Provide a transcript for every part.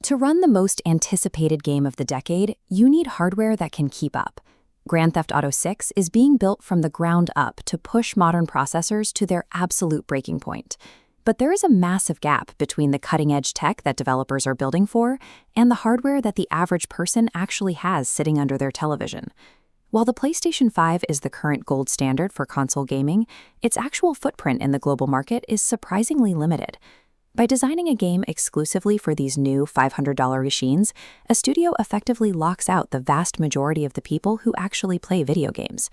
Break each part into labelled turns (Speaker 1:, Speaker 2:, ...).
Speaker 1: To run the most anticipated game of the decade, you need hardware that can keep up. Grand Theft Auto 6 is being built from the ground up to push modern processors to their absolute breaking point. But there is a massive gap between the cutting-edge tech that developers are building for and the hardware that the average person actually has sitting under their television. While the PlayStation 5 is the current gold standard for console gaming, its actual footprint in the global market is surprisingly limited. By designing a game exclusively for these new $500 machines, a studio effectively locks out the vast majority of the people who actually play video games.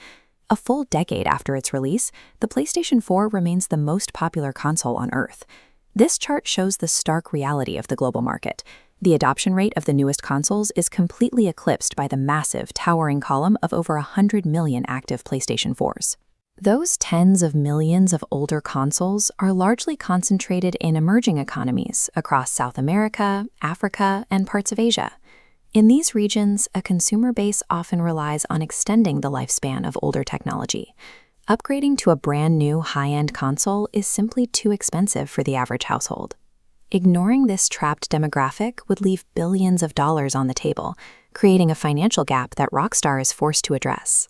Speaker 1: A full decade after its release, the PlayStation 4 remains the most popular console on Earth. This chart shows the stark reality of the global market. The adoption rate of the newest consoles is completely eclipsed by the massive, towering column of over 100 million active PlayStation 4s. Those tens of millions of older consoles are largely concentrated in emerging economies across South America, Africa, and parts of Asia. In these regions, a consumer base often relies on extending the lifespan of older technology. Upgrading to a brand new high-end console is simply too expensive for the average household. Ignoring this trapped demographic would leave billions of dollars on the table, creating a financial gap that Rockstar is forced to address.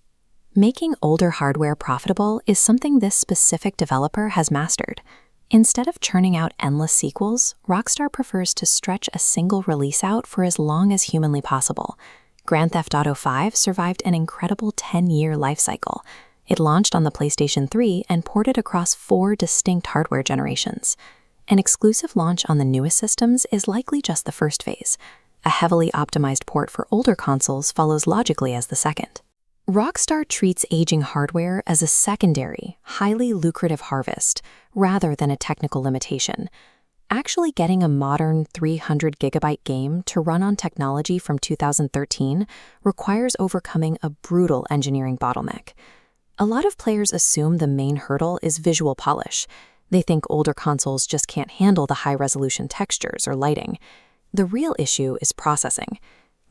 Speaker 1: Making older hardware profitable is something this specific developer has mastered. Instead of churning out endless sequels, Rockstar prefers to stretch a single release out for as long as humanly possible. Grand Theft Auto 5 survived an incredible 10-year life cycle. It launched on the PlayStation 3 and ported across 4 distinct hardware generations. An exclusive launch on the newest systems is likely just the first phase. A heavily optimized port for older consoles follows logically as the second. Rockstar treats aging hardware as a secondary, highly lucrative harvest, rather than a technical limitation. Actually getting a modern 300-gigabyte game to run on technology from 2013 requires overcoming a brutal engineering bottleneck. A lot of players assume the main hurdle is visual polish. They think older consoles just can't handle the high-resolution textures or lighting. The real issue is processing.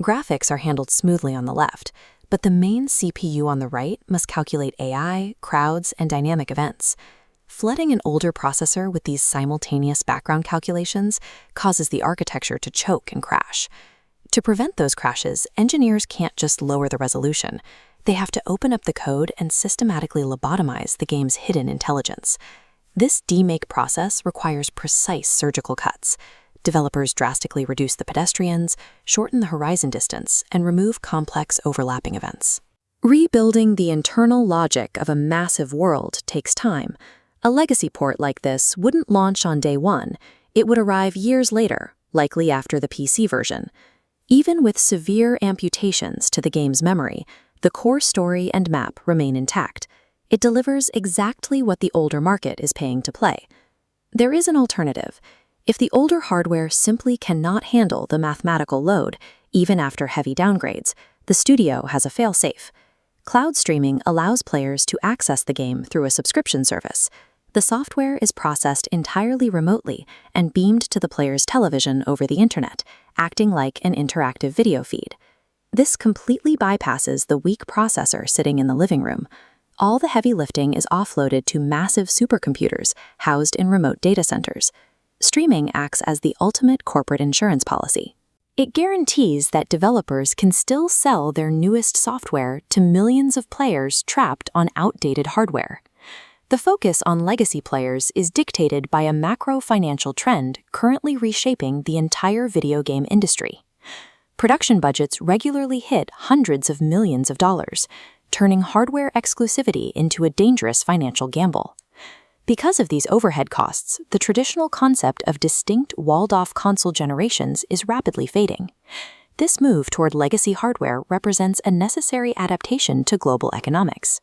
Speaker 1: Graphics are handled smoothly on the left, but the main CPU on the right must calculate AI, crowds, and dynamic events. Flooding an older processor with these simultaneous background calculations causes the architecture to choke and crash. To prevent those crashes, engineers can't just lower the resolution. They have to open up the code and systematically lobotomize the game's hidden intelligence. This demake process requires precise surgical cuts. Developers drastically reduce the pedestrians, shorten the horizon distance, and remove complex overlapping events. Rebuilding the internal logic of a massive world takes time. A legacy port like this wouldn't launch on day one. It would arrive years later, likely after the PC version. Even with severe amputations to the game's memory, the core story and map remain intact. It delivers exactly what the older market is paying to play. There is an alternative. If the older hardware simply cannot handle the mathematical load, even after heavy downgrades, the studio has a fail-safe. Cloud streaming allows players to access the game through a subscription service. The software is processed entirely remotely and beamed to the player's television over the internet, acting like an interactive video feed. This completely bypasses the weak processor sitting in the living room. All the heavy lifting is offloaded to massive supercomputers housed in remote data centers. Streaming acts as the ultimate corporate insurance policy. It guarantees that developers can still sell their newest software to millions of players trapped on outdated hardware. The focus on legacy players is dictated by a macro financial trend currently reshaping the entire video game industry. Production budgets regularly hit hundreds of millions of dollars, turning hardware exclusivity into a dangerous financial gamble. Because of these overhead costs, the traditional concept of distinct walled-off console generations is rapidly fading. This move toward legacy hardware represents a necessary adaptation to global economics.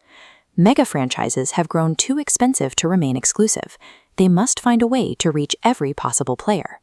Speaker 1: Mega franchises have grown too expensive to remain exclusive. They must find a way to reach every possible player.